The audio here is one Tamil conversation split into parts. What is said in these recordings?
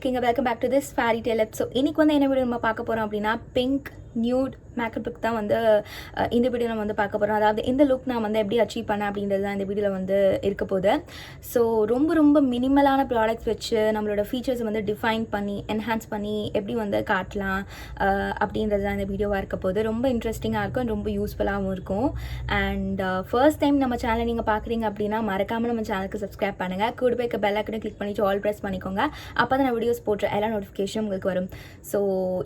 இருக்கீங்க? Welcome back to this fairy tale F. So இன்றைக்கி வந்து என்ன வீடியோ நம்ம பார்க்க போகிறோம் அப்படின்னா, பிங்க் நியூட் மேக்கப் லுக் தான் வந்து இந்த வீடியோ நம்ம வந்து பார்க்க போகிறோம். அதாவது இந்த லுக் நான் வந்து எப்படி அச்சீவ் பண்ணேன் அப்படின்றது தான் இந்த வீடியோவில் வந்து இருக்க போகுது. ஸோ ரொம்ப மினிமலான ப்ராடக்ட்ஸ் வச்சு நம்மளோட ஃபீச்சர்ஸ் வந்து டிஃபைன் பண்ணி என்ஹான்ஸ் பண்ணி எப்படி வந்து காட்டலாம் அப்படின்றது தான் இந்த வீடியோவாக இருக்க போகுது. ரொம்ப இன்ட்ரெஸ்டிங்காக இருக்கும், ரொம்ப யூஸ்ஃபுல்லாகவும் இருக்கும். அண்ட் ஃபர்ஸ்ட் டைம் நம்ம சேனலை நீங்கள் பார்க்குறீங்க அப்படின்னா மறக்காமல் நம்ம சேனலுக்கு சப்ஸ்கிரைப் பண்ணுங்கள். கூட போய் பெல் ஐக்கனை கிளிக் பண்ணிட்டு ஆல் ப்ரெஸ் பண்ணிக்கோங்க. அப்போ தான் நான் வீடியோஸ் போடுற எல்லா நோட்டிஃபிகேஷன் உங்களுக்கு வரும். ஸோ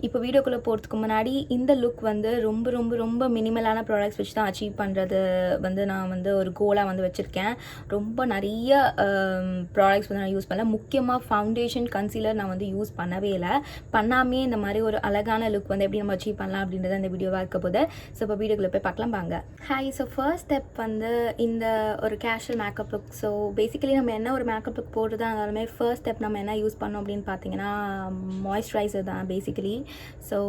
இப்போ வீடியோக்குள்ளே போகிறதுக்கு முன்னாடி இந்த லுக் வந்து ரொம்ப மினிமலான ப்ராடக்ட்ஸ் வச்சு தான் அச்சீவ் பண்ணுறது வந்து நான் வந்து ஒரு கோலாக வந்து வச்சுருக்கேன். ரொம்ப நிறைய ப்ராடக்ட்ஸ் வந்து நான் யூஸ் பண்ணல. முக்கியமாக ஃபவுண்டேஷன் கன்சீலர் நான் வந்து யூஸ் பண்ணவே இல்லை. பண்ணாமே இந்த மாதிரி ஒரு அழகான லுக் வந்து எப்படி நம்ம அச்சீவ் பண்ணலாம் அப்படின்றத இந்த வீடியோவாக இருக்க போது. ஸோ இப்போ வீடியோக்குள்ளே போய் பார்க்கலாம் வாங்க. ஹாய். ஸோ ஃபர்ஸ்ட் ஸ்டெப் வந்து இந்த ஒரு casual makeup look. So basically நம்ம என்ன ஒரு மேக்கப் லுக் போடுறதா இருந்தாலுமே ஃபர்ஸ்ட் ஸ்டெப் நம்ம என்ன யூஸ் பண்ணோம் அப்படின்னு பார்த்தீங்கன்னா மாய்ஸ்சரைசர் தான் பேசிக்கலி. ஸோ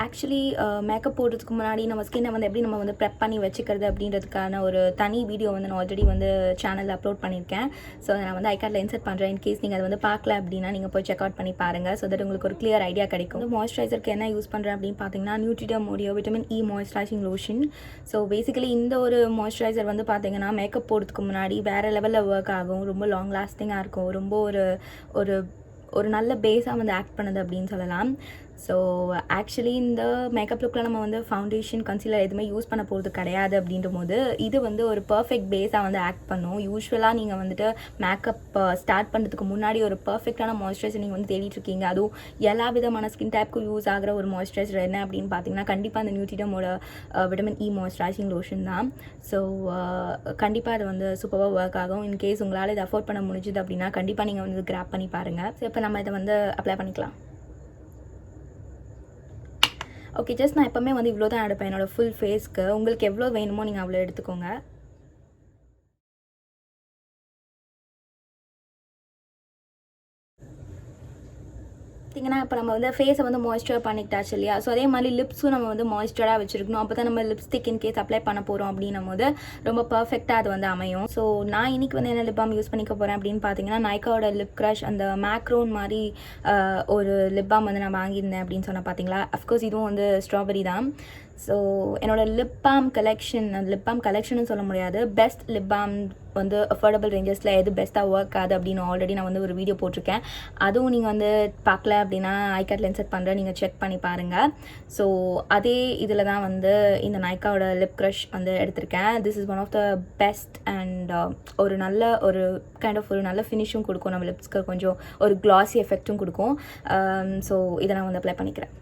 ஆக்சுவலி மேக்கப் போடுறதுக்கு முன்னாடி நம்ம ஸ்கின்னை வந்து எப்படி நம்ம வந்து ப்ரெப் பண்ணி வச்சுக்கிறது அப்படின்றதுக்கான ஒரு தனி வீடியோ வந்து நான் ஆல்ரெடி வந்து சேனலில் அப்லோட் பண்ணியிருக்கேன். ஸோ அதை நான் வந்து ஐகார்டில் இன்சர்ட் பண்ணுறேன். இன்கேஸ் நீங்கள் அதை வந்து பார்க்கல அப்படின்னா நீங்கள் போய் செக் அவுட் பண்ணி பாருங்கள். ஸோ தட் உங்களுக்கு ஒரு கிளியர் ஐடியா கிடைக்கும். மாய்ஸ்சரைசருக்கு என்ன யூஸ் பண்ணுறேன் அப்படின்னு பார்த்தீங்கன்னா நியூட்ரிடமோடைய vitamin E moisturising lotion. So basically இந்த ஒரு மாய்ஸ்சரைசர் வந்து பார்த்தீங்கன்னா மேக்கப் போடுறதுக்கு முன்னாடி வேறு லெவலில் ஒர்க் ஆகும். ரொம்ப லாங் லாஸ்டிங்காக இருக்கும். ரொம்ப ஒரு ஒரு நல்ல பேஸாக வந்து ஆக்ட் பண்ணுது அப்படின்னு சொல்லலாம். ஸோ ஆக்சுவலி இந்த மேக்கப் லுக்கில் நம்ம வந்து ஃபவுண்டேஷன் கன்சீலர் எதுவுமே யூஸ் பண்ண போகிறது கிடையாது அப்படின்ற போது இது வந்து ஒரு பர்ஃபெக்ட் பேஸாக வந்து ஆக்ட் பண்ணும். யூஸ்வலாக நீங்கள் வந்துட்டு மேக்கப் ஸ்டார்ட் பண்ணுறதுக்கு முன்னாடி ஒரு பர்ஃபெக்டான மாய்ஸ்சரைசர் நீங்கள் வந்து தேடிட்டு இருக்கீங்க. அதுவும் எல்லா விதமான ஸ்கின் டைப்புக்கும் யூஸ் ஆகிற ஒரு மாய்ஸ்சரைசர் என்ன அப்படின்னு பார்த்தீங்கன்னா கண்டிப்பாக அந்த நியூட்ரிடமோட விட்டமின் இ மாய்ஸ்சரைசிங் லோஷன் தான். ஸோ கண்டிப்பாக அது வந்து சூப்பராக ஒர்க் ஆகும். இன்கேஸ் உங்களால் இதை அஃபோர்ட் பண்ண முடிஞ்சுது அப்படின்னா கண்டிப்பாக நீங்கள் வந்து கிராப் பண்ணி பாருங்கள். ஸோ இப்போ நம்ம இதை வந்து அப்ளை பண்ணிக்கலாம். ஓகே, ஜஸ்ட் நான் எப்போவுமே வந்து இவ்வளோ தான் எடுப்பேன் என்னோடய ஃபுல் ஃபேஸ்க்கு. உங்களுக்கு எவ்வளோ வேணுமோ நீங்கள் அவ்வளோ எடுத்துக்கோங்க. பார்த்தீங்கன்னா இப்போ நம்ம வந்து ஃபேஸை வந்து மாய்ஸ்சர் பண்ணிக்கிட்டாச்சு இல்லையா? ஸோ அதே மாதிரி லிப்ஸும் நம்ம வந்து மாய்ஸ்சராக வச்சுருக்கணும். அப்போ தான் நம்ம லிப்ஸ்டிக் இன்கேஸ் அப்ளை பண்ண போகிறோம் அப்படின்னும் போது ரொம்ப பர்ஃபெக்டாக அது வந்து அமையும். ஸோ நான் இன்றைக்கி வந்து என்ன லிப் பாம் யூஸ் பண்ணிக்க போகிறேன் அப்படின்னு பார்த்தீங்கன்னா நைக்காவோட லிப் க்ரஷ் அந்த மேக்ரோன் மாதிரி ஒரு லிப் பாம் வந்து நான் வாங்கியிருந்தேன் அப்படின்னு சொன்னால் பார்த்தீங்களா. அஃப்கோர்ஸ் இதுவும் வந்து ஸ்ட்ராபெரி தான். ஸோ என்னோடய லிப் பாம் கலெக்ஷன் சொல்ல முடியாது, பெஸ்ட் லிப் பாம் வந்து அஃபோர்டபுள் ரேஞ்சஸில் எது பெஸ்ட்டாக ஒர்க் ஆகுது அப்படின்னு ஆல்ரெடி நான் வந்து ஒரு வீடியோ போட்டிருக்கேன். அதுவும் நீங்கள் வந்து பார்க்கல அப்படின்னா ஐகார்டில் இன்சர்ட் பண்ணுறேன், நீங்கள் செக் பண்ணி பாருங்கள். ஸோ அதே இதில் தான் வந்து இந்த நைக்காவோட லிப் க்ரஷ் வந்து எடுத்திருக்கேன். This is one of the best and ஒரு நல்ல ஃபினிஷும் கொடுக்கும். நம்ம லிப்ஸ்க்கு கொஞ்சம் ஒரு க்ளாஸி எஃபெக்ட்டும் கொடுக்கும். ஸோ இதை நான் வந்து அப்ளை பண்ணிக்கிறேன்.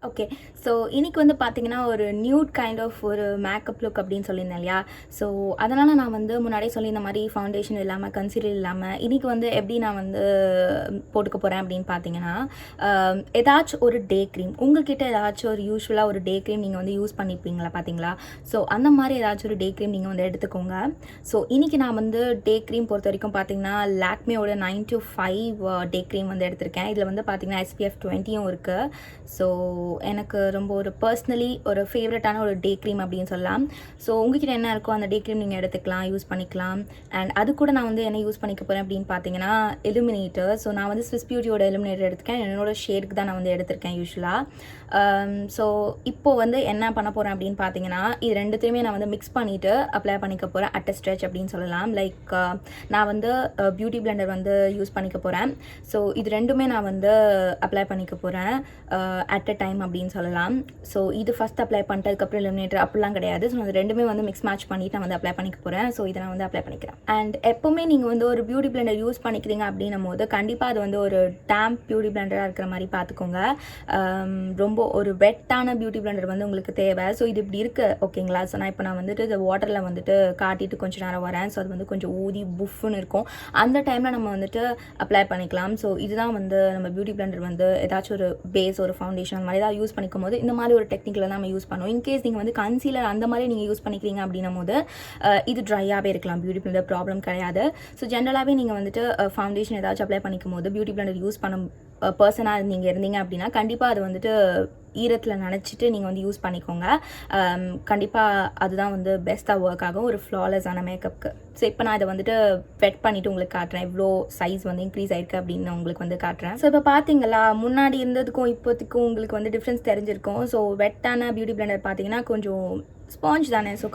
ஓகே, ஸோ இன்றைக்கி வந்து பார்த்திங்கன்னா ஒரு நியூட் கைண்ட் ஆஃப் ஒரு மேக்கப் லுக் அப்படின்னு சொல்லியிருந்தேன் இல்லையா? ஸோ அதனால் நான் வந்து முன்னாடியே சொல்லியிருந்த மாதிரி ஃபவுண்டேஷன் இல்லாமல் கன்சீலர் இல்லாமல் இன்றைக்கி வந்து எப்படி நான் வந்து போட்டுக்க போகிறேன் அப்படின்னு பார்த்தீங்கன்னா ஏதாச்சும் ஒரு டே க்ரீம், உங்கள்கிட்ட ஏதாச்சும் ஒரு யூஸ்வலாக ஒரு டே க்ரீம் நீங்கள் வந்து யூஸ் பண்ணியிருப்பீங்களா பார்த்தீங்களா? ஸோ அந்த மாதிரி ஏதாச்சும் ஒரு டே க்ரீம் நீங்கள் வந்து எடுத்துக்கோங்க. ஸோ இன்றைக்கி நான் வந்து டே க்ரீம் பொறுத்த வரைக்கும் பார்த்தீங்கன்னா லாக்மேயோட 9to5 டே க்ரீம் வந்து எடுத்திருக்கேன். இதில் வந்து பார்த்தீங்கன்னா SPF 20யும் இருக்குது. ஸோ எனக்கு ரொம்ப ஒரு பர்சனலி ஒரு ஃபேவரட்டான ஒரு டே க்ரீம் அப்படின்னு சொல்லலாம். ஸோ உங்ககிட்ட என்ன இருக்கோ அந்த டே க்ரீம் நீங்கள் எடுத்துக்கலாம், யூஸ் பண்ணிக்கலாம். அண்ட் அது கூட நான் வந்து என்ன யூஸ் பண்ணிக்க போகிறேன் அப்படின்னு பார்த்தீங்கன்னா எலுமினேட்டர். ஸோ நான் வந்து ஸ்விஸ் பியூட்டியோட எலுமினேட்டர் எடுத்துக்கேன். என்னோட ஷேடுக்கு தான் நான் வந்து எடுத்திருக்கேன் யூஸ்வலாக. ஸோ இப்போது வந்து என்ன பண்ண போகிறேன் அப்படின்னு பார்த்தீங்கன்னா இது ரெண்டுத்தையுமே நான் வந்து மிக்ஸ் பண்ணிவிட்டு அப்ளை பண்ணிக்க போகிறேன் அட் அ ஸ்ட்ரெச் அப்படின்னு சொல்லலாம். லைக் நான் வந்து பியூட்டி பிளெண்டர் வந்து யூஸ் பண்ணிக்க போகிறேன். ஸோ இது ரெண்டுமே நான் வந்து அப்ளை பண்ணிக்க போகிறேன் அட் அ டைம் அப்படின்னு சொல்லலாம். ஸோ இது ஃபஸ்ட் அப்ளை பண்ணிட்டு அதுக்கப்புறம் எலிமினேட்டர் அப்படிலாம் கிடையாது. ஸோ அது ரெண்டுமே வந்து மிக்ஸ் மேட்ச் பண்ணிவிட்டு நான் வந்து அப்ளை பண்ணிக்க போகிறேன். ஸோ இதை நான் வந்து அப்ளை பண்ணிக்கிறேன். அண்ட் எப்போவுமே நீங்கள் வந்து ஒரு பியூட்டி பிளெண்டர் யூஸ் பண்ணிக்கிறீங்க அப்படின்னும் போது கண்டிப்பாக அது வந்து ஒரு டேம்ப் பியூட்டி பிளெண்டராக இருக்கிற மாதிரி பார்த்துக்கோங்க. ரொம்ப ஒரு வெட்டான பியூட்டி பிளெண்டர் வந்து உங்களுக்கு தேவை. ஸோ இது இப்படி இருக்குது ஓகேங்களா? ஸோ நான் வந்துட்டு இந்த வாட்டரில் வந்துட்டு காட்டிட்டு கொஞ்சம் நேரம் வரேன். ஸோ அது வந்து கொஞ்சம் ஊதி புஃப்னு இருக்கும். அந்த டைமில் நம்ம வந்துட்டு அப்ளை பண்ணிக்கலாம். ஸோ இதுதான் வந்து நம்ம பியூட்டி பிளெண்டர் வந்து ஏதாச்சும் ஒரு பேஸ் ஒரு ஃபவுண்டேஷன் அந்த மாதிரி ஏதாவது யூஸ் பண்ணிக்கும் போது இந்த மாதிரி ஒரு டெக்னிக்கில் தான் நம்ம யூஸ் பண்ணுவோம். இன்கேஸ் நீங்கள் வந்து கன்சீலர் அந்த மாதிரி நீங்கள் யூஸ் பண்ணிக்கிறீங்க அப்படின்னும் போது இது ட்ரையாகவே இருக்கலாம், பியூட்டி பிளெண்டர் ப்ராப்ளம் கிடையாது. ஸோ ஜென்ரலாகவே நீங்கள் வந்துட்டு ஃபவுண்டேஷன் ஏதாச்சும் அப்ளை பண்ணிக்கும் போது பியூட்டி பிளெண்டர் யூஸ் பண்ண பர்சனாக நீங்கள் இருந்தீங்க அப்படின்னா கண்டிப்பாக அது வந்துட்டு ஈரத்தில் நினச்சிட்டு நீங்கள் வந்து யூஸ் பண்ணிக்கோங்க. கண்டிப்பாக அதுதான் வந்து பெஸ்ட்டாக ஒர்க் ஆகும் ஒரு ஃப்ளாலெஸ்ஸான மேக்கப்புக்கு. ஸோ இப்போ நான் இதை வந்துட்டு வெட் பண்ணிவிட்டு உங்களுக்கு காட்டுறேன், எவ்வளோ சைஸ் வந்து இன்க்ரீஸ் ஆயிருக்கு அப்படின்னு உங்களுக்கு வந்து காட்டுறேன். ஸோ இப்போ பார்த்தீங்களா, முன்னாடி இருந்ததுக்கும் இப்போதைக்கும் உங்களுக்கு வந்து டிஃப்ரென்ஸ் தெரிஞ்சிருக்கும். ஸோ வெட்டான பியூட்டி பிளெண்டர் பார்த்தீங்கன்னா கொஞ்சம் ஸ்பாஞ்ச் தானே, ஸோ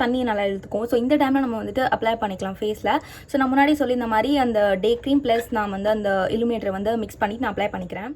தண்ணி நல்லா இழுத்துக்கும். ஸோ இந்த டைமில் நம்ம வந்துட்டு அப்ளை பண்ணிக்கலாம் ஃபேஸில். ஸோ நான் முன்னாடி சொல்லியிருந்த மாதிரி அந்த டே க்ரீம் ப்ளஸ் நான் வந்து அந்த இலுமினேட்டரை வந்து மிக்ஸ் பண்ணிவிட்டு நான் அப்ளை பண்ணிக்கிறேன்.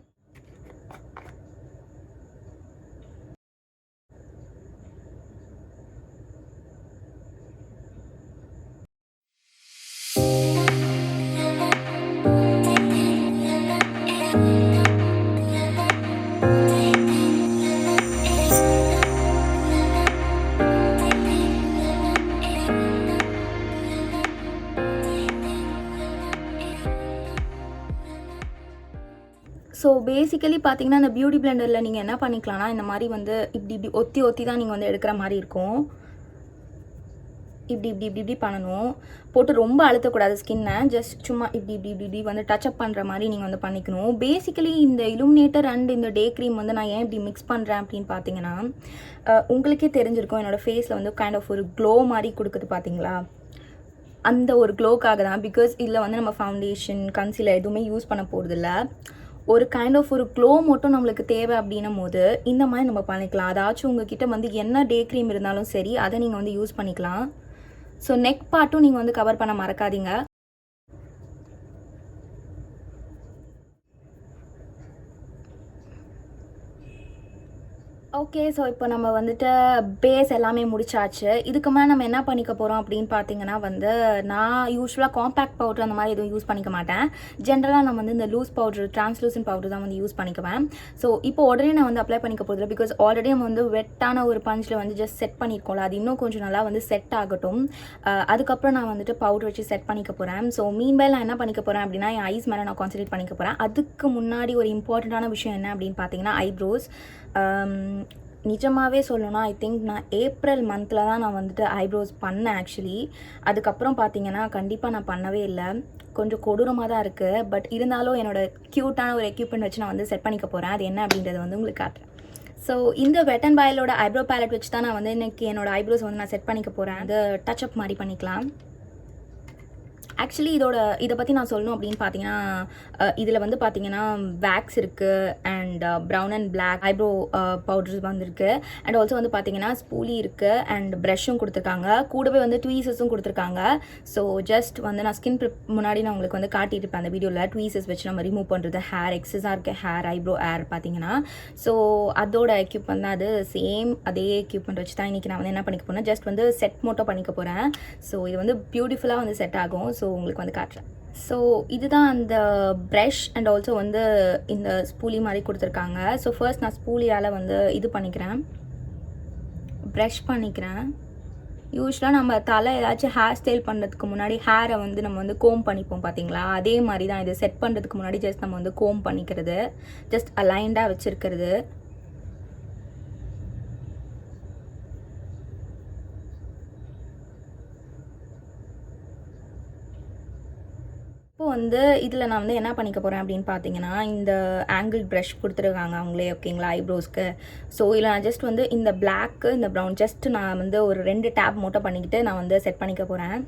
ஸோ பேசிக்கலி பார்த்தீங்கன்னா அந்த பியூட்டி பிளெண்டரில் நீங்கள் என்ன பண்ணிக்கலாம்னா, இந்த மாதிரி வந்து இப்படி ஒத்தி தான் நீங்கள் வந்து எடுக்கிற மாதிரி இருக்கும். இப்படி பண்ணணும். போட்டு ரொம்ப அழுத்தக்கூடாது ஸ்கின்னை. ஜஸ்ட் சும்மா இப்படி வந்து டச்சப் பண்ணுற மாதிரி நீங்கள் வந்து பண்ணிக்கணும். பேசிக்கலி இந்த இலுமினேட்டர் அண்ட் இந்த டே க்ரீம் வந்து நான் ஏன் இப்படி மிக்ஸ் பண்ணுறேன் அப்படின்னு பார்த்தீங்கன்னா, உங்களுக்கே தெரிஞ்சிருக்கும் என்னோடய ஃபேஸில் வந்து கைண்ட் ஆஃப் ஒரு க்ளோ மாதிரி கொடுக்குது பார்த்தீங்களா, அந்த ஒரு க்ளோக்காக தான். பிகாஸ் இதில் வந்து நம்ம ஃபவுண்டேஷன் கன்சீலர் எதுவுமே யூஸ் பண்ண போகிறதில்ல. ஒரு கைண்ட் ஆஃப் ஒரு க்ளோ மட்டும் நம்மளுக்கு தேவை அப்படின்னும் போது இந்த மாதிரி நம்ம பண்ணிக்கலாம். அதாச்சும் உங்ககிட்ட வந்து என்ன டே க்ரீம் இருந்தாலும் சரி, அதை நீங்கள் வந்து யூஸ் பண்ணிக்கலாம். ஸோ நெக் பார்ட்டும் நீங்கள் வந்து கவர் பண்ண மறக்காதீங்க. ஓகே, ஸோ இப்போ நம்ம வந்துட்டு பேஸ் எல்லாமே முடிச்சாச்சு. இதுக்கு மேலே நம்ம என்ன பண்ணிக்க போகிறோம் அப்படின்னு பார்த்தீங்கன்னா வந்து, நான் யூஸ்வலாக காம்பேக்ட் பவுடர் அந்த மாதிரி எதுவும் யூஸ் பண்ணிக்க மாட்டேன். ஜென்ரலாக நான் வந்து இந்த லூஸ் பவுடர், டிரான்ஸ்லூசன்ட் பவுடர் தான் வந்து யூஸ் பண்ணிக்குவேன். ஸோ இப்போ உடனே நான் வந்து அப்ளை பண்ணிக்க போகிறதில்ல. பிகாஸ் ஆல்ரெடி நம்ம வந்து வெட்டான ஒரு பஞ்சில் வந்து ஜஸ்ட் செட் பண்ணியிருக்கோம்ல, அது இன்னும் கொஞ்சம் நல்லா வந்து செட் ஆகட்டும். அதுக்கப்புறம் நான் வந்துட்டு பவுடர் வச்சு செட் பண்ணிக்க போகிறேன். ஸோ மீன்வேல் நான் என்ன பண்ணிக்க போகிறேன் அப்படின்னா, என் ஐஸ் மேலே நான் கான்சன்ட்ரேட் பண்ணிக்க போகிறேன். அதுக்கு முன்னாடி ஒரு இம்பார்ட்டண்ட்டான விஷயம் என்ன அப்படின்னு பார்த்தீங்கன்னா, ஐப்ரோஸ். நிஜமாகவே சொல்லணும்னா ஐ திங்க் நான் ஏப்ரல் மந்தில் தான் நான் வந்துட்டு ஐப்ரோஸ் பண்ணேன் ஆக்சுவலி. அதுக்கப்புறம் பார்த்தீங்கன்னா கண்டிப்பாக நான் பண்ணவே இல்லை. கொஞ்சம் கொடூரமாக தான் இருக்குது. பட் இருந்தாலும் என்னோடய க்யூட்டான ஒரு எக்யூப்மெண்ட் வச்சு நான் வந்து செட் பண்ணிக்க போகிறேன். அது என்ன அப்படின்றத வந்து உங்களுக்கு காட்டுறேன். ஸோ இந்த வெட் அண்ட் பாயிலோட ஐப்ரோ பேலட் வச்சு தான் நான் வந்து இன்றைக்கி என்னோடய ஐப்ரோஸ் வந்து நான் செட் பண்ணிக்க போகிறேன். அது டச்சப் மாதிரி பண்ணிக்கலாம். ஆக்சுவலி இதை பற்றி நான் சொல்லணும் அப்படின்னு பார்த்தீங்கன்னா, இதில் வந்து பார்த்தீங்கன்னா வேக்ஸ் இருக்குது and brown and black eyebrow powders வந்துருக்கு. அண்ட் ஆல்சோ வந்து பார்த்தீங்கன்னா ஸ்பூலி இருக்குது அண்ட் ப்ரஷ்ஷும் கொடுத்துருக்காங்க. கூடவே வந்து ட்வீசஸும் கொடுத்துருக்காங்க. ஸோ ஜஸ்ட் வந்து நான் ஸ்கின் ப்ரிப் முன்னாடி நான் உங்களுக்கு வந்து காட்டியிருப்பேன் அந்த வீடியோவில். ட்வீசஸ் வச்சு நம்ம ரிமூவ் பண்ணுறது, ஹேர் எக்ஸஸாக இருக்க ஹேர் ஐப்ரோ ஏர் பார்த்தீங்கன்னா. ஸோ அதோட எக்யூப்மெண்ட் தான் அது. சேம் அதே எக்யூப்மெண்ட் வச்சு தான் இன்றைக்கி நான் வந்து என்ன பண்ணிக்க போகிறேன், ஜஸ்ட் வந்து செட் மட்டும் பண்ணிக்க போகிறேன். ஸோ இது வந்து பியூட்டிஃபுல்லாக வந்து செட் ஆகும். ஸோ உங்களுக்கு வந்து காட்டுறேன். ஸோ இதுதான் அந்த ப்ரஷ் அண்ட் ஆல்சோ வந்து இந்த ஸ்பூலி மாதிரி கொடுத்துருக்காங்க. ஸோ ஃபர்ஸ்ட் நான் ஸ்பூலியால் வந்து இது பண்ணிக்கிறேன், ப்ரஷ் பண்ணிக்கிறேன். யூஸ்வலாக நம்ம தலை ஏதாச்சும் ஹேர் ஸ்டைல் பண்ணுறதுக்கு முன்னாடி ஹேரை வந்து நம்ம வந்து கோம் பண்ணிப்போம் பார்த்தீங்களா, அதே மாதிரி தான் இது செட் பண்ணுறதுக்கு முன்னாடி ஜஸ்ட் நம்ம வந்து கோம் பண்ணிக்கிறது, ஜஸ்ட் அலைன்டாக வச்சுருக்கிறது. இப்போ வந்து இதில் நான் வந்து என்ன பண்ணிக்க போகிறேன் அப்படின்னு பார்த்தீங்கன்னா, இந்த ஆங்கிள் ப்ரஷ் கொடுத்துருக்காங்க அவங்களே, ஓகேங்களா, ஐப்ரோஸ்க்கு. ஸோ இதில் நான் ஜஸ்ட் வந்து இந்த பிளாக்கு இந்த ப்ரௌன் ஜஸ்ட் நான் வந்து ஒரு 2 டேப் மட்டும் பண்ணிக்கிட்டு நான் வந்து செட் பண்ணிக்க போகிறேன்.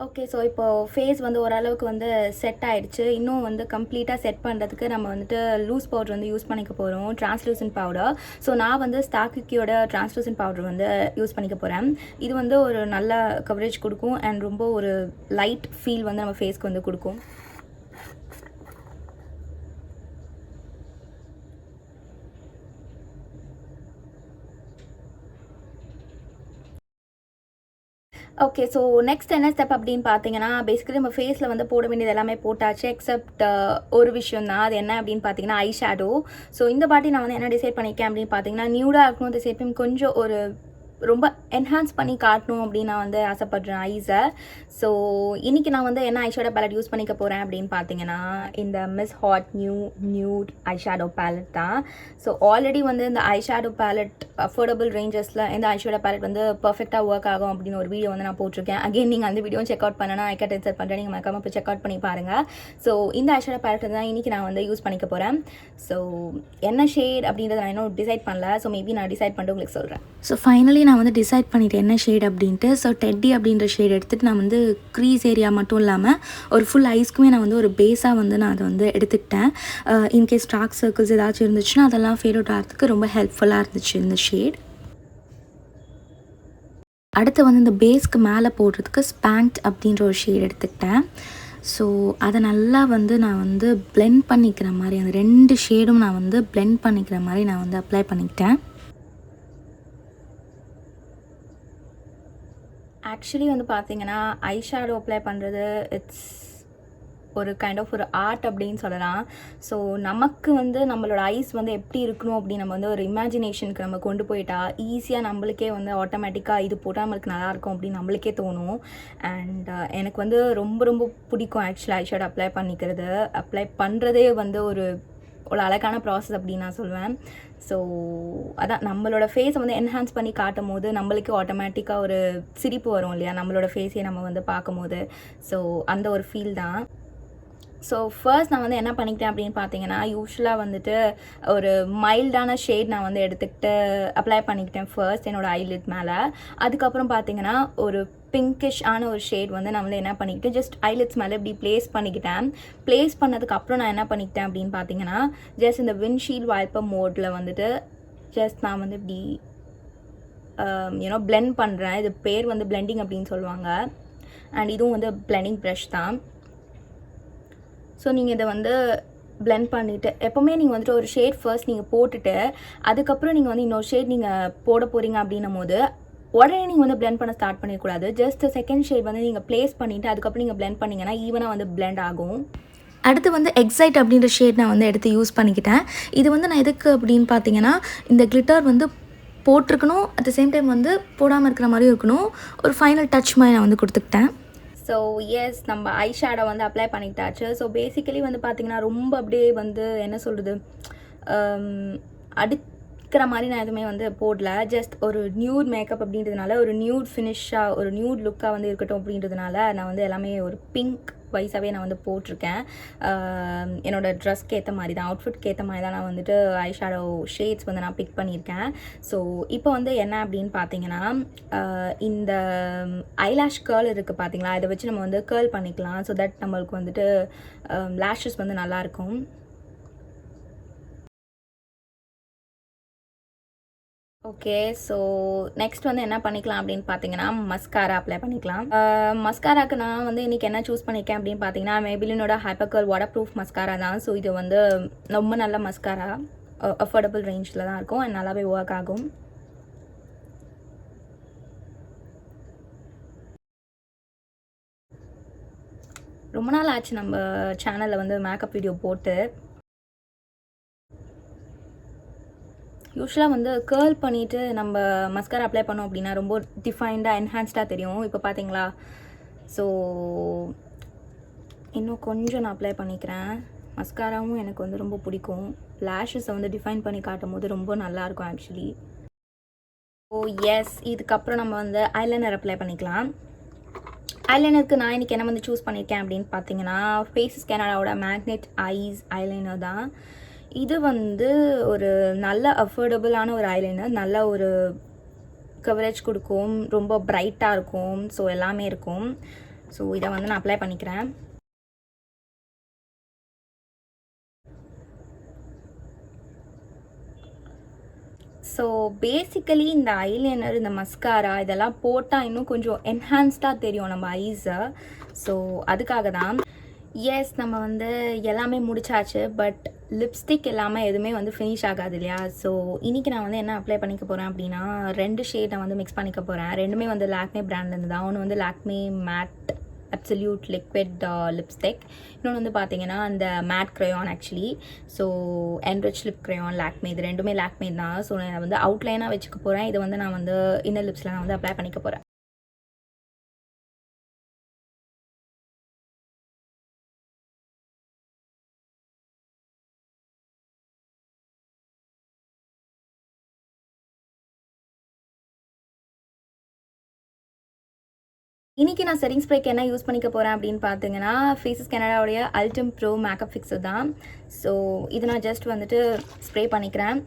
ஓகே, ஸோ இப்போது ஃபேஸ் வந்து ஓரளவுக்கு வந்து செட் ஆகிடுச்சு. இன்னும் வந்து கம்ப்ளீட்டாக செட் பண்ணுறதுக்கு நம்ம வந்துட்டு லூஸ் பவுடர் வந்து யூஸ் பண்ணிக்க போகிறோம், டிரான்ஸ்லூசன்ட் பவுடர். ஸோ நான் வந்து ஸ்டாக்கியோட டிரான்ஸ்லூசன்ட் பவுடர் வந்து யூஸ் பண்ணிக்க போகிறேன். இது வந்து ஒரு நல்ல கவரேஜ் கொடுக்கும் அண்ட் ரொம்ப ஒரு லைட் ஃபீல் வந்து நம்ம ஃபேஸ்க்கு வந்து கொடுக்கும். ஓகே, ஸோ நெக்ஸ்ட் என்ன ஸ்டெப் அப்படின்னு பார்த்தீங்கன்னா, பேசிக்கலி நம்ம ஃபேஸில் வந்து போட வேண்டியது எல்லாமே போட்டாச்சு. எக்ஸப்ட் ஒரு விஷயம் தான். அது என்ன அப்படின்னு பார்த்தீங்கன்னா ஐ ஷேடோ. ஸோ இந்த பாட்டி நான் வந்து என்ன டிசைட் பண்ணியிருக்கேன் அப்படின்னு பார்த்தீங்கன்னா, நியூடாக இருக்கணும். அந்த சேப்பையும் கொஞ்சம் ஒரு ரொம்ப என்ஹான்ஸ் பண்ணி காட்டணும் அப்படின்னு நான் வந்து ஆசைப்படுறேன் ஐஸை. ஸோ இன்றைக்கி நான் வந்து என்ன ஐஷேடோ பேலட் யூஸ் பண்ணிக்க போகிறேன் அப்படின்னு பார்த்தீங்கன்னா இந்த miss hot nude eyeshadow palette தான். ஸோ ஆல்ரெடி வந்து இந்த ஐஷேடோ பேலட் அஃபோர்டபுள் ரேஞ்சஸில் இந்த ஐஷேடோ பேலட் வந்து பர்ஃபெக்டாக ஒர்க் ஆகும் அப்படின்னு ஒரு வீடியோ வந்து நான் போட்டிருக்கேன். அகைன் நீங்கள் அந்த வீடியோ செக் அவுட் பண்ணனா ஐ கேட் இன்சர்ட் பண்ணுறேன், நீங்கள் மறக்காம போய் செக் அவுட் பண்ணி பாருங்கள். ஸோ இந்த ஐஷேடோ பேலட் தான் இன்றைக்கி நான் வந்து யூஸ் பண்ணிக்க போகிறேன். ஸோ என்ன ஷேட் அப்படின்றத நான் இன்னும் டிசைட் பண்ணல. ஸோ மேபி நான் டிசைட் பண்ணிட்டு உங்களுக்கு சொல்கிறேன். ஸோ ஃபைனலி நான் வந்து டிசைட் பண்ணிவிட்டேன் என்ன ஷேட் அப்படின்ட்டு. ஸோ டெட்டி அப்படின்ற ஷேட் எடுத்துகிட்டு நான் வந்து க்ரீஸ் ஏரியா மட்டும் இல்லாமல் ஒரு ஃபுல் ஐஸ்க்குமே நான் வந்து ஒரு பேஸாக வந்து நான் அதை வந்து எடுத்துக்கிட்டேன். இன்கேஸ் டார்க் சர்க்கிள்ஸ் ஏதாச்சும் இருந்துச்சுன்னா அதெல்லாம் ஃபேட் அவுட் ஆகிறதுக்கு ரொம்ப ஹெல்ப்ஃபுல்லாக இருந்துச்சு இந்த ஷேட். அடுத்து வந்து இந்த பேஸ்க்கு மேலே போடுறதுக்கு ஸ்பாங்க்ட் அப்படின்ற ஒரு ஷேட் எடுத்துக்கிட்டேன். ஸோ அதை நல்லா வந்து நான் வந்து பிளெண்ட் பண்ணிக்கிற மாதிரி அந்த 2 ஷேடும் நான் வந்து பிளெண்ட் பண்ணிக்கிற மாதிரி நான் வந்து அப்ளை பண்ணிக்கிட்டேன். ஆக்சுவலி வந்து பார்த்தீங்கன்னா ஐஷேடோ அப்ளை பண்ணுறது இட்ஸ் ஒரு கைண்ட் ஆஃப் ஒரு ஆர்ட் அப்படின்னு சொல்லலாம். ஸோ நமக்கு வந்து நம்மளோட ஐஸ் வந்து எப்படி இருக்கணும் அப்படின்னு நம்ம வந்து ஒரு இமேஜினேஷனுக்கு நம்ம கொண்டு போயிட்டா ஈஸியாக நம்மளுக்கே வந்து ஆட்டோமேட்டிக்காக இது போட்டால் நம்மளுக்கு நல்லாயிருக்கும் அப்படின்னு நம்மளுக்கே தோணும். அண்ட் எனக்கு வந்து ரொம்ப ரொம்ப பிடிக்கும் ஆக்சுவலாக ஐஷேடோ அப்ளை பண்ணுறதே வந்து ஒரு அழகான ப்ராசஸ் அப்படின்னு நான் சொல்வேன். ஸோ அதான் நம்மளோட ஃபேஸை வந்து என்ஹான்ஸ் பண்ணி காட்டும் போது நம்மளுக்கு ஆட்டோமேட்டிக்காக ஒரு சிரிப்பு வரும் இல்லையா, நம்மளோட ஃபேஸையே நம்ம வந்து பார்க்கும் போது. ஸோ அந்த ஒரு ஃபீல் தான். ஸோ ஃபர்ஸ்ட் நான் வந்து என்ன பண்ணிக்கிட்டேன் அப்படின்னு பார்த்தீங்கன்னா யூஸ்வலாக வந்துட்டு ஒரு மைல்டான ஷேட் நான் வந்து எடுத்துக்கிட்டு அப்ளை பண்ணிக்கிட்டேன் ஃபர்ஸ்ட் என்னோடய ஐலிட் மேலே. அதுக்கப்புறம் பார்த்தீங்கன்னா ஒரு பிங்கிஷ் ஆன ஒரு ஷேட் வந்து நான் வந்து என்ன பண்ணிக்கிட்டேன் ஜஸ்ட் ஐலிட்ஸ் மேலே இப்படி ப்ளேஸ் பண்ணிக்கிட்டேன். ப்ளேஸ் பண்ணதுக்கப்புறம் நான் என்ன பண்ணிக்கிட்டேன் அப்படின்னு பார்த்தீங்கன்னா ஜஸ்ட் இந்த விண்ட்ஷீல்ட் வைப்பர் மோடில் வந்துட்டு ஜஸ்ட் நான் வந்து இப்படி பிளெண்ட் பண்ணுறேன். இது பேர் வந்து பிளெண்டிங் அப்படின்னு சொல்லுவாங்க. அண்ட் இதுவும் வந்து பிளெண்டிங் ப்ரஷ் தான். ஸோ நீங்கள் இதை வந்து பிளெண்ட் பண்ணிவிட்டு எப்போவுமே நீங்கள் வந்துட்டு ஒரு ஷேட் ஃபர்ஸ்ட் நீங்கள் போட்டுட்டு அதுக்கப்புறம் நீங்கள் வந்து இன்னொரு ஷேட் நீங்கள் போட போகிறீங்க அப்படின்னும் போது உடனே நீங்கள் வந்து பிளெண்ட் பண்ண ஸ்டார்ட் பண்ணிடக்கூடாது. ஜஸ்ட் செகண்ட் ஷேட் வந்து நீங்கள் ப்ளேஸ் பண்ணிவிட்டு அதுக்கப்புறம் நீங்கள் பிளெண்ட் பண்ணிங்கன்னா ஈவனாக வந்து பிளெண்ட் ஆகும். அடுத்து வந்து எக்ஸைட் அப்படின்ற ஷேட் நான் வந்து எடுத்து யூஸ் பண்ணிக்கிட்டேன். இது வந்து நான் எதுக்கு அப்படின்னு பார்த்தீங்கன்னா இந்த கிளிட்டர் வந்து போட்டிருக்கணும், அட் த சேம் டைம் வந்து போடாமல் இருக்கிற மாதிரியும் இருக்கணும், ஒரு ஃபைனல் டச் மாதிரி நான் வந்து கொடுத்துக்கிட்டேன். ஸோ எஸ் நம்ம ஐஷேடோ வந்து அப்ளை பண்ணிக்கிட்டாச்சு. ஸோ பேசிக்கலி வந்து பார்த்திங்கன்னா ரொம்ப அப்படியே வந்து என்ன சொல்கிறது அடுக்கிற மாதிரி நான் எதுவுமே வந்து போடல. ஜஸ்ட் ஒரு நியூட் மேக்கப் அப்படின்றதுனால ஒரு நியூட் ஃபினிஷாக ஒரு நியூட் லுக்காக வந்து இருக்கட்டும் அப்படின்றதுனால நான் வந்து எல்லாமே ஒரு பிங்க் வைஸாகவே நான் வந்து போட்டிருக்கேன். என்னோடய ட்ரெஸ்க்கு ஏற்ற மாதிரி தான், அவுட்ஃபிட்க்கு ஏற்ற மாதிரி தான் நான் வந்துட்டு ஐஷேடோ ஷேட்ஸ் வந்து நான் பிக் பண்ணியிருக்கேன். ஸோ இப்போ வந்து என்ன அப்படின்னு பார்த்தீங்கன்னா இந்த ஐலாஷ் கேர்ள் இருக்குது பார்த்தீங்களா, இதை வச்சு நம்ம வந்து கேர்ள் பண்ணிக்கலாம். ஸோ தட் நம்மளுக்கு வந்துட்டு லேஷஸ் வந்து நல்லாயிருக்கும். ஓகே, ஸோ நெக்ஸ்ட் வந்து என்ன பண்ணிக்கலாம் அப்படின்னு பார்த்தீங்கன்னா மஸ்காரா அப்ளை பண்ணிக்கலாம். மஸ்காராக்கு நான் வந்து இன்றைக்கி என்ன சூஸ் பண்ணியிருக்கேன் அப்படின்னு பார்த்தீங்கன்னா மேபிலினோட hyper curl waterproof mascara தான். ஸோ இது வந்து ரொம்ப நல்ல மஸ்காரா, அஃபோர்டபுள் ரேஞ்சில் தான் இருக்கும் அண்ட் நல்லாவே ஒர்க் ஆகும். ரொம்ப நாள் ஆச்சு நம்ம சேனலில் வந்து மேக்கப் வீடியோ போட்டு. யூஸ்வலாக வந்து கேர்ள் பண்ணிவிட்டு நம்ம மஸ்காரா அப்ளை பண்ணோம் அப்படின்னா ரொம்ப டிஃபைன்டாக என்ஹான்ஸ்டாக தெரியும். இப்போ பார்த்தீங்களா, ஸோ இன்னும் கொஞ்சம் நான் அப்ளை பண்ணிக்கிறேன். மஸ்காராவும் எனக்கு வந்து ரொம்ப பிடிக்கும். லேஷஸை வந்து டிஃபைன் பண்ணி காட்டும் போது ரொம்ப நல்லாயிருக்கும் ஆக்சுவலி. ஓ எஸ், இதுக்கப்புறம் நம்ம வந்து ஐலைனர் அப்ளை பண்ணிக்கலாம். ஐலைனருக்கு நான் இன்றைக்கி என்ன வந்து சூஸ் பண்ணியிருக்கேன் அப்படின்னு பார்த்தீங்கன்னா ஃபேஸஸ் கனடாவோட மேக்னெட் ஐஸ் ஐலைனர் தான். இது வந்து ஒரு நல்ல அஃபோர்டபுளான ஒரு ஐலைனர், நல்ல ஒரு கவரேஜ் கொடுக்கும், ரொம்ப பிரைட்டாக இருக்கும், ஸோ எல்லாமே இருக்கும். ஸோ இதை வந்து நான் அப்ளை பண்ணிக்கிறேன். ஸோ பேசிக்கலி இந்த ஐலைனர், இந்த மஸ்காரா இதெல்லாம் போட்டால் இன்னும் கொஞ்சம் என்ஹான்ஸ்டாக தெரியும் நம்ம ஐஸை. ஸோ அதுக்காக தான். எஸ், நம்ம வந்து எல்லாமே முடிச்சாச்சு. பட் லிப்ஸ்டிக் இல்லாமல் எதுவுமே வந்து ஃபினிஷ் ஆகாது இல்லையா. ஸோ இன்றைக்கி நான் வந்து என்ன அப்ளை பண்ணிக்க போகிறேன் அப்படின்னா 2 ஷேட் நான் வந்து மிக்ஸ் பண்ணிக்க போகிறேன். ரெண்டுமே வந்து லாக்மே பிராண்ட்லேருந்து தான். ஒன்று வந்து Lakme matte absolute liquid lipstick. இன்னொன்று வந்து பார்த்தீங்கன்னா அந்த matte crayon actually. So enrich lip crayon Lakme, இது ரெண்டுமே லாக்மே தான். ஸோ நான் வந்து அவுட்லைனாக வச்சுக்க போகிறேன். இதை வந்து நான் வந்து இன்னர் லிப்ஸில் நான் வந்து அப்ளை பண்ணிக்க போகிறேன். இன்றைக்கி நான் செட்டிங் ஸ்ப்ரேக்கு என்ன யூஸ் பண்ணிக்க போகிறேன் அப்படின்னு பார்த்தீங்கன்னா, ஃபேஸஸ் கனடாவுடைய அல்டிம் ப்ரோ மேக்கப் ஃபிக்ஸர் தான். ஸோ இது நான் ஜஸ்ட் வந்துட்டு ஸ்ப்ரே பண்ணிக்கிறேன்.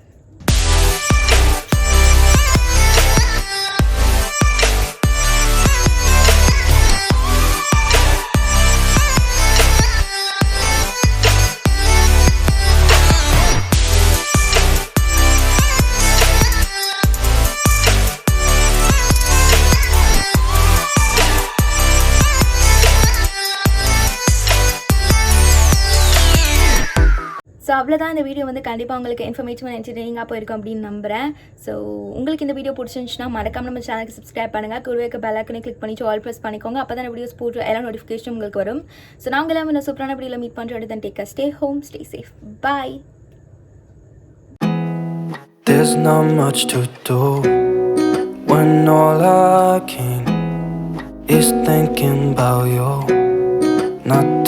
ஸோ அவ்வளோதான். இந்த வீடியோ வந்து கண்டிப்பாக உங்களுக்கு இன்ஃபர்மேட்டிவ் என்டர்டெய்னிங்காக போயிருக்கும் அப்படின்னு நம்புகிறேன். ஸோ உங்களுக்கு இந்த வீடியோ பிடிச்சிருந்துச்சுன்னா மறக்காம நம்ம சேனலுக்கு சப்ஸ்கிரைப் பண்ணுங்கள். கூடவே பெல் ஐக்கனை கிளிக் பண்ணி ஆல் ப்ரெஸ் பண்ணிக்கோங்க. அப்போ தான் வீடியோஸ் போட்டு எல்லா நோட்டிஃபிகேஷன் உங்களுக்கு வரும். ஸோ நாங்கள் எல்லாம் இந்த சூப்பரான வீடியோவில் மீட் பண்ணுறது. Then take stay home, stay safe, bye. There's not much to do when all I can is thinking about you. Not